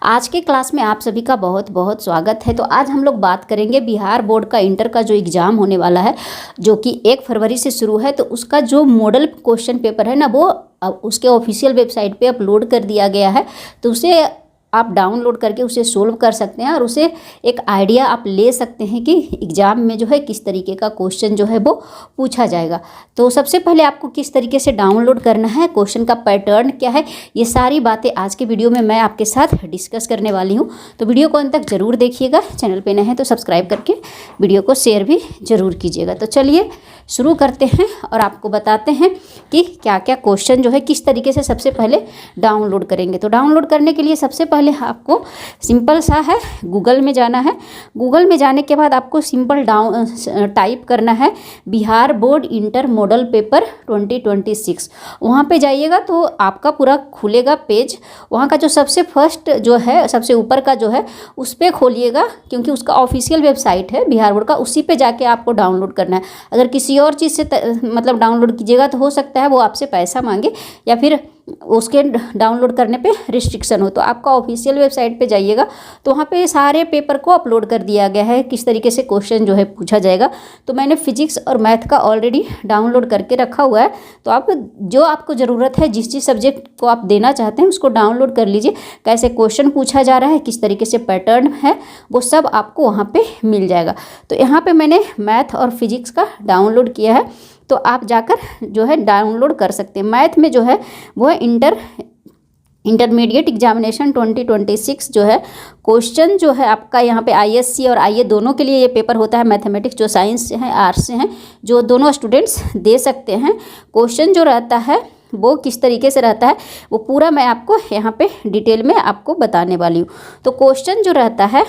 आज के क्लास में आप सभी का बहुत बहुत स्वागत है। तो आज हम लोग बात करेंगे बिहार बोर्ड का इंटर का जो एग्ज़ाम होने वाला है, जो कि 1 फरवरी से शुरू है। तो उसका जो मॉडल क्वेश्चन पेपर है ना, वो अब उसके ऑफिशियल वेबसाइट पे अपलोड कर दिया गया है। तो उसे आप डाउनलोड करके उसे सोल्व कर सकते हैं और उसे एक आइडिया आप ले सकते हैं कि एग्ज़ाम में जो है किस तरीके का क्वेश्चन जो है वो पूछा जाएगा। तो सबसे पहले आपको किस तरीके से डाउनलोड करना है, क्वेश्चन का पैटर्न क्या है, ये सारी बातें आज के वीडियो में मैं आपके साथ डिस्कस करने वाली हूँ। तो वीडियो को अंत तक ज़रूर देखिएगा। चैनल पे नए हैं तो सब्सक्राइब करके वीडियो को शेयर भी ज़रूर कीजिएगा। तो चलिए शुरू करते हैं और आपको बताते हैं कि क्या क्या क्वेश्चन जो है किस तरीके से सबसे पहले डाउनलोड करेंगे। तो डाउनलोड करने के लिए सबसे पहले आपको सिंपल सा है, गूगल में जाना है। गूगल में जाने के बाद आपको सिंपल टाइप करना है Bihar board inter model paper 2026। वहाँ पे जाइएगा तो आपका पूरा खुलेगा पेज। वहाँ का जो सबसे फर्स्ट जो है, सबसे ऊपर का जो है, उस पर खोलिएगा, क्योंकि उसका ऑफिशियल वेबसाइट है बिहार बोर्ड का। उसी पे जाके आपको डाउनलोड करना है। अगर किसी और चीज़ से मतलब डाउनलोड कीजिएगा तो हो सकता है वो आपसे पैसा मांगे या फिर उसके डाउनलोड करने पे रिस्ट्रिक्शन हो। तो आपका ऑफिशियल वेबसाइट पे जाइएगा तो वहाँ पे सारे पेपर को अपलोड कर दिया गया है किस तरीके से क्वेश्चन जो है पूछा जाएगा। तो मैंने फिजिक्स और मैथ का ऑलरेडी डाउनलोड करके रखा हुआ है। तो आप जो आपको ज़रूरत है, जिस जिस सब्जेक्ट को आप देना चाहते हैं उसको डाउनलोड कर लीजिए। कैसे क्वेश्चन पूछा जा रहा है, किस तरीके से पैटर्न है, वो सब आपको वहाँ पर मिल जाएगा। तो यहाँ पर मैंने मैथ और फिजिक्स का डाउनलोड किया है, तो आप जाकर जो है डाउनलोड कर सकते हैं। मैथ में जो है वो है इंटरमीडिएट एग्जामिनेशन 2026 जो है क्वेश्चन जो है आपका यहाँ पे आईएससी और आईए दोनों के लिए ये पेपर होता है। मैथमेटिक्स जो साइंस से हैं, आर्ट्स से हैं, जो दोनों स्टूडेंट्स दे सकते हैं। क्वेश्चन जो रहता है वो किस तरीके से रहता है वो पूरा मैं आपको यहाँ पे डिटेल में आपको बताने वाली हूँ। तो क्वेश्चन जो रहता है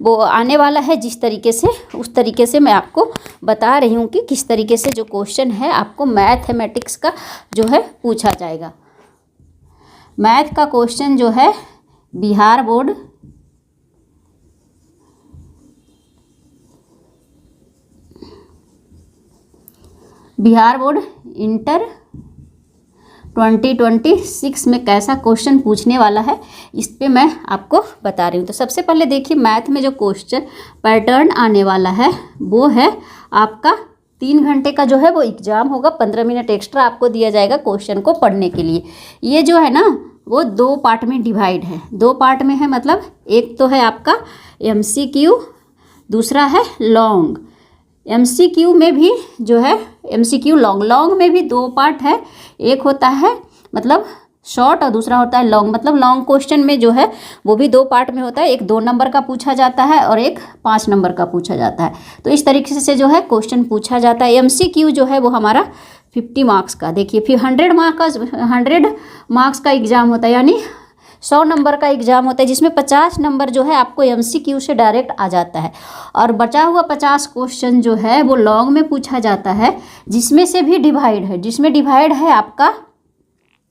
वो आने वाला है जिस तरीके से, उस तरीके से मैं आपको बता रही हूँ कि किस तरीके से जो क्वेश्चन है आपको मैथमेटिक्स का जो है पूछा जाएगा। मैथ का क्वेश्चन जो है बिहार बोर्ड इंटर 2026 में कैसा क्वेश्चन पूछने वाला है, इस पे मैं आपको बता रही हूँ। तो सबसे पहले देखिए, मैथ में जो क्वेश्चन पैटर्न आने वाला है वो है आपका 3 घंटे का जो है वो एग्ज़ाम होगा। 15 मिनट एक्स्ट्रा आपको दिया जाएगा क्वेश्चन को पढ़ने के लिए। ये जो है ना वो 2 पार्ट में डिवाइड है। 2 पार्ट में है, मतलब एक तो है आपका MCQ, दूसरा है लॉन्ग। MCQ में भी जो है MCQ लॉन्ग में भी 2 पार्ट है। एक होता है मतलब शॉर्ट और दूसरा होता है लॉन्ग। मतलब लॉन्ग क्वेश्चन में जो है वो भी 2 पार्ट में होता है। एक 2 नंबर का पूछा जाता है और एक 5 नंबर का पूछा जाता है। तो इस तरीके से जो है क्वेश्चन पूछा जाता है। MCQ जो है वो हमारा 50 मार्क्स का, देखिए फिर 100 मार्क्स का एग्ज़ाम होता है, यानी 100 नंबर का एग्ज़ाम होता है, जिसमें 50 नंबर जो है आपको MCQ से डायरेक्ट आ जाता है। और बचा हुआ 50 क्वेश्चन जो है वो लॉन्ग में पूछा जाता है, जिसमें से भी डिवाइड है। जिसमें डिवाइड है आपका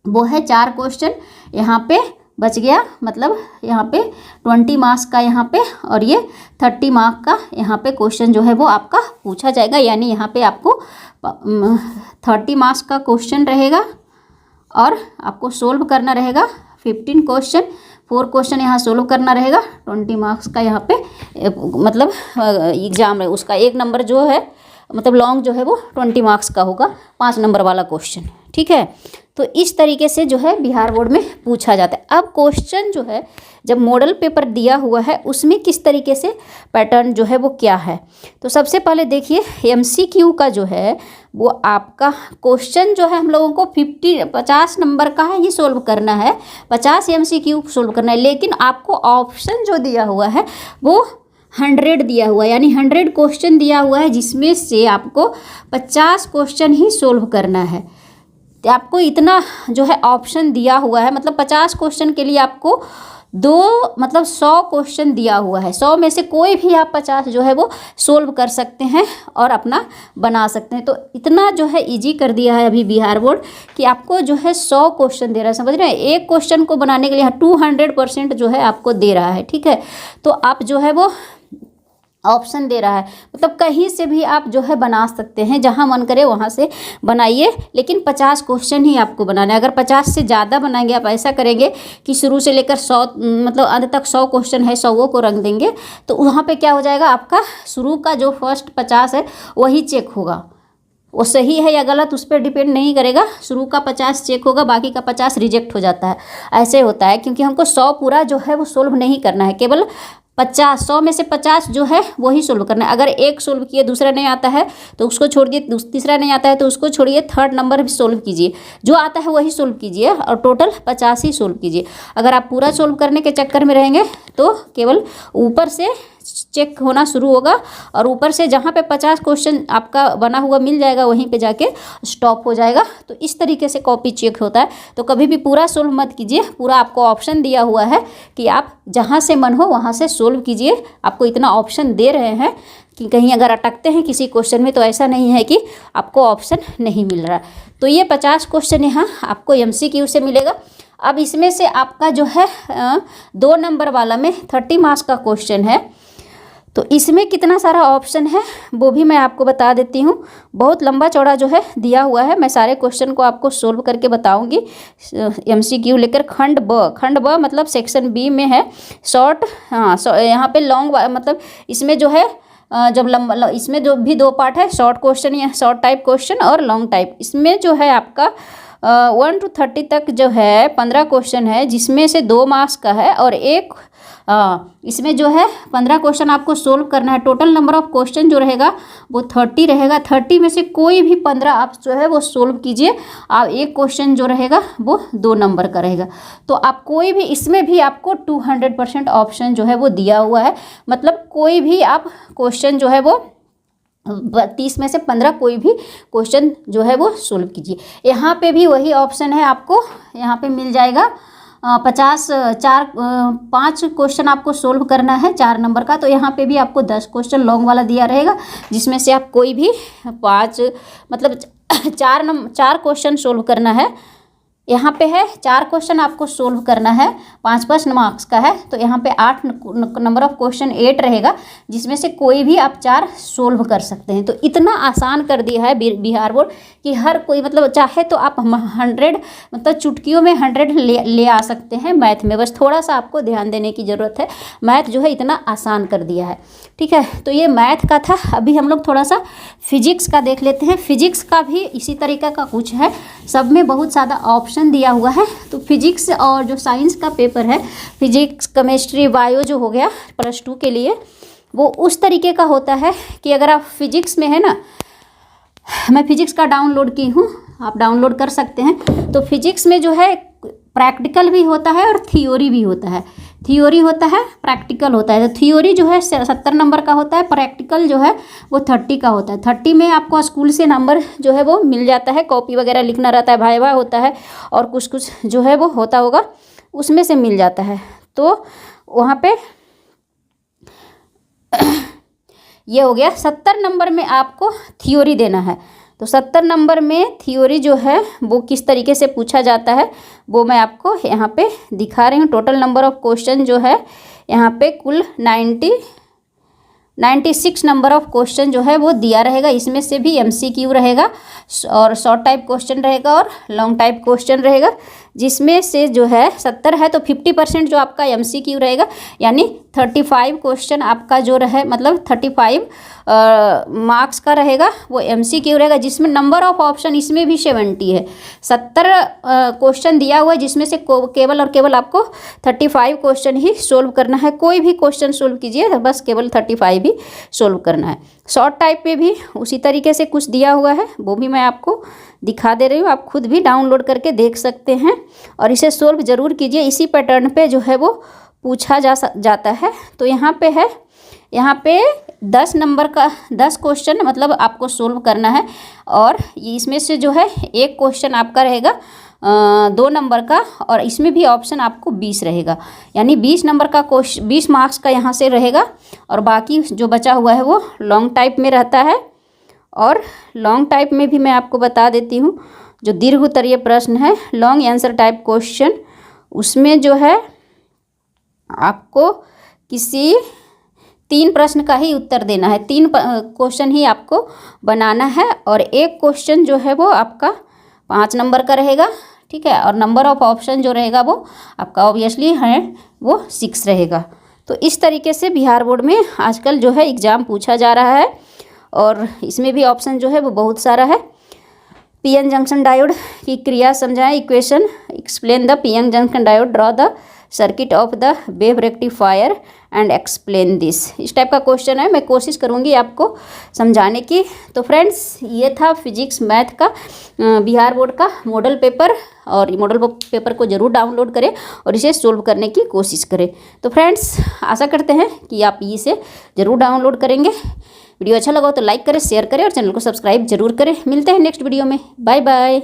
वो है 4 क्वेश्चन यहाँ पे बच गया। मतलब यहाँ पे 20 मार्क्स का यहाँ पे और ये 30 मार्क्स का यहाँ पे क्वेश्चन जो है वो आपका पूछा जाएगा। यानी यहाँ पे आपको 30 मार्क्स का क्वेश्चन रहेगा और आपको सोल्व करना रहेगा 15 क्वेश्चन। 4 क्वेश्चन यहाँ सोल्व करना रहेगा। 20 मार्क्स का यहाँ पे मतलब एग्ज़ाम है। उसका 1 नंबर जो है मतलब लॉन्ग जो है वो 20 मार्क्स का होगा, 5 नंबर वाला क्वेश्चन। ठीक है, तो इस तरीके से जो है बिहार बोर्ड में पूछा जाता है। अब क्वेश्चन जो है जब मॉडल पेपर दिया हुआ है उसमें किस तरीके से पैटर्न जो है वो क्या है। तो सबसे पहले देखिए, MCQ का जो है वो आपका क्वेश्चन जो है हम लोगों को 50 नंबर का है, ये सोल्व करना है। 50 MCQ सोल्व करना है, लेकिन आपको ऑप्शन जो दिया हुआ है वो 100 दिया हुआ है। यानी 100 क्वेश्चन दिया हुआ है, जिसमें से आपको 50 क्वेश्चन ही सोल्व करना है। तो आपको इतना जो है ऑप्शन दिया हुआ है, मतलब 50 क्वेश्चन के लिए आपको 100 क्वेश्चन दिया हुआ है। 100 में से कोई भी आप 50 जो है वो सोल्व कर सकते हैं और अपना बना सकते हैं। तो इतना जो है इजी कर दिया है अभी बिहार बोर्ड कि आपको जो है 100 क्वेश्चन दे रहा है। समझ रहे हैं, एक क्वेश्चन को बनाने के लिए 200% जो है आपको दे रहा है। ठीक है, तो आप जो है वो ऑप्शन दे रहा है, मतलब कहीं से भी आप जो है बना सकते हैं, जहां मन करे वहां से बनाइए, लेकिन 50 क्वेश्चन ही आपको बनाना है। अगर 50 से ज़्यादा बनाएंगे, आप ऐसा करेंगे कि शुरू से लेकर 100 मतलब अंत तक 100 क्वेश्चन है, 100 को रख देंगे, तो वहाँ पे क्या हो जाएगा, आपका शुरू का जो फर्स्ट 50 है वही चेक होगा। वो सही है या गलत उस पर डिपेंड नहीं करेगा, शुरू का 50 चेक होगा, बाकी का 50 रिजेक्ट हो जाता है। ऐसे होता है क्योंकि हमको 100 पूरा जो है वो सोल्व नहीं करना है, केवल 50, 100 में से 50 जो है वही सोल्व करना है। अगर एक सोल्व किए, दूसरा नहीं आता है तो उसको छोड़ दिए, तीसरा नहीं आता है तो उसको छोड़िए, थर्ड नंबर भी सोल्व कीजिए, जो आता है वही सोल्व कीजिए और टोटल 50 ही सोल्व कीजिए। अगर आप पूरा सोल्व करने के चक्कर में रहेंगे तो केवल ऊपर से चेक होना शुरू होगा और ऊपर से जहाँ पे 50 क्वेश्चन आपका बना हुआ मिल जाएगा वहीं पे जाके स्टॉप हो जाएगा। तो इस तरीके से कॉपी चेक होता है। तो कभी भी पूरा सोल्व मत कीजिए, पूरा आपको ऑप्शन दिया हुआ है कि आप जहाँ से मन हो वहाँ से सोल्व कीजिए। आपको इतना ऑप्शन दे रहे हैं कि कहीं अगर अटकते हैं किसी क्वेश्चन में तो ऐसा नहीं है कि आपको ऑप्शन नहीं मिल रहा। तो ये 50 क्वेश्चन यहाँ आपको MCQ से मिलेगा। अब इसमें से आपका जो है 2 नंबर वाला में 30 मार्क्स का क्वेश्चन है, तो इसमें कितना सारा ऑप्शन है वो भी मैं आपको बता देती हूँ। बहुत लंबा चौड़ा जो है दिया हुआ है, मैं सारे क्वेश्चन को आपको सोल्व करके बताऊँगी। MCQ लेकर खंड ब मतलब सेक्शन B में है शॉर्ट, हाँ यहाँ पे लॉन्ग मतलब इसमें जो है जब लंबा, इसमें जो भी 2 पार्ट है, शॉर्ट क्वेश्चन या शॉर्ट टाइप क्वेश्चन और लॉन्ग टाइप। इसमें जो है आपका 1 to 30 तक जो है 15 क्वेश्चन है, जिसमें से 2 मार्क्स का है और एक इसमें जो है 15 क्वेश्चन आपको सोल्व करना है। टोटल नंबर ऑफ क्वेश्चन जो रहेगा वो 30 रहेगा। 30 में से कोई भी 15 आप जो है वो सोल्व कीजिए। आप एक क्वेश्चन जो रहेगा वो 2 नंबर का रहेगा। तो आप कोई भी, इसमें भी आपको 200% ऑप्शन जो है वो दिया हुआ है, मतलब कोई भी आप क्वेश्चन जो है वो 30 में से 15 कोई भी क्वेश्चन जो है वो सोल्व कीजिए। यहाँ पे भी वही ऑप्शन है, आपको यहाँ पे मिल जाएगा 5 क्वेश्चन आपको सोल्व करना है 4 नंबर का। तो यहाँ पे भी आपको 10 क्वेश्चन लॉन्ग वाला दिया रहेगा, जिसमें से आप कोई भी 5 मतलब 4 क्वेश्चन सोल्व करना है। यहाँ पे है 4 क्वेश्चन आपको सोल्व करना है, 5 मार्क्स का है। तो यहाँ पे 8 नंबर ऑफ क्वेश्चन 8 रहेगा, जिसमें से कोई भी आप 4 सोल्व कर सकते हैं। तो इतना आसान कर दिया है बिहार बोर्ड कि हर कोई मतलब चाहे तो आप 100 मतलब चुटकियों में 100 ले आ सकते हैं मैथ में। बस थोड़ा सा आपको ध्यान देने की ज़रूरत है। मैथ जो है इतना आसान कर दिया है, ठीक है। तो ये मैथ का था। अभी हम लोग थोड़ा सा फिजिक्स का देख लेते हैं। फिजिक्स का भी इसी तरीके का कुछ है, सब में बहुत ज़्यादा ऑप्शन दिया हुआ है। तो फिजिक्स और जो साइंस का पेपर है, फिजिक्स केमिस्ट्री बायो जो हो गया +2 के लिए, वो उस तरीके का होता है कि अगर आप फिजिक्स में है ना, मैं फिजिक्स का डाउनलोड की हूँ, आप डाउनलोड कर सकते हैं। तो फिजिक्स में जो है प्रैक्टिकल भी होता है और थियोरी भी होता है। थियोरी होता है, प्रैक्टिकल होता है। तो थियोरी जो है 70 नंबर का होता है, प्रैक्टिकल जो है वो 30 का होता है। 30 में आपको स्कूल से नंबर जो है वो मिल जाता है, कॉपी वगैरह लिखना रहता है, वाइवा होता है और कुछ कुछ जो है वो होता होगा, उसमें से मिल जाता है। तो वहाँ पे ये हो गया। 70 नंबर में आपको थियोरी देना है। तो 70 नंबर में थियोरी जो है वो किस तरीके से पूछा जाता है वो मैं आपको यहाँ पे दिखा रही हूँ। टोटल नंबर ऑफ क्वेश्चन जो है यहाँ पे कुल 96 नंबर ऑफ क्वेश्चन जो है वो दिया रहेगा। इसमें से भी MCQ रहेगा और शॉर्ट टाइप क्वेश्चन रहेगा और लॉन्ग टाइप क्वेश्चन रहेगा। जिसमें से जो है 70 है तो 50% जो आपका MCQ रहेगा, यानी 35 क्वेश्चन आपका जो रहे मतलब 35 मार्क्स का रहेगा वो MCQ रहेगा, जिसमें नंबर ऑफ ऑप्शन इसमें भी 70 है। 70 क्वेश्चन दिया हुआ है, जिसमें से केवल और केवल आपको 35 क्वेश्चन ही सोल्व करना है। कोई भी क्वेश्चन सोल्व कीजिए, तो बस केवल 35 ही सोल्व करना है। शॉर्ट टाइप पे भी उसी तरीके से कुछ दिया हुआ है, वो भी मैं आपको दिखा दे रही हूँ। आप खुद भी डाउनलोड करके देख सकते हैं और इसे सोल्व ज़रूर कीजिए। इसी पैटर्न पे जो है वो पूछा जाता है। तो यहाँ पे है, यहाँ पे 10 नंबर का 10 क्वेश्चन मतलब आपको सोल्व करना है और इसमें से जो है एक क्वेश्चन आपका रहेगा 2 नंबर का और इसमें भी ऑप्शन आपको 20 रहेगा, यानी 20 नंबर का क्वेश्चन 20 मार्क्स का यहाँ से रहेगा और बाकी जो बचा हुआ है वो लॉन्ग टाइप में रहता है। और लॉन्ग टाइप में भी मैं आपको बता देती हूँ, जो दीर्घ उत्तरीय प्रश्न है लॉन्ग आंसर टाइप क्वेश्चन, उसमें जो है आपको किसी 3 प्रश्न का ही उत्तर देना है, 3 क्वेश्चन ही आपको बनाना है और एक क्वेश्चन जो है वो आपका 5 नंबर का रहेगा, ठीक है। और नंबर ऑफ ऑप्शन जो रहेगा वो आपका ऑब्वियसली है वो 6 रहेगा। तो इस तरीके से बिहार बोर्ड में आजकल जो है एग्ज़ाम पूछा जा रहा है और इसमें भी ऑप्शन जो है वो बहुत सारा है। पीएन जंक्शन डायोड की क्रिया समझाएं, equation, explain the PN junction diode, draw the circuit of the wave rectifier and explain this. इस टाइप का क्वेश्चन है, मैं कोशिश करूँगी आपको समझाने की। तो फ्रेंड्स ये था फिजिक्स मैथ का बिहार बोर्ड का मॉडल पेपर, और मॉडल पेपर को ज़रूर डाउनलोड करें और इसे सोल्व करने की कोशिश करें। तो फ्रेंड्स आशा करते हैं कि आप इसे ज़रूर डाउनलोड करेंगे। वीडियो अच्छा लगा हो तो लाइक करें, शेयर करें और चैनल को सब्सक्राइब जरूर करें। मिलते हैं नेक्स्ट वीडियो में। Bye bye.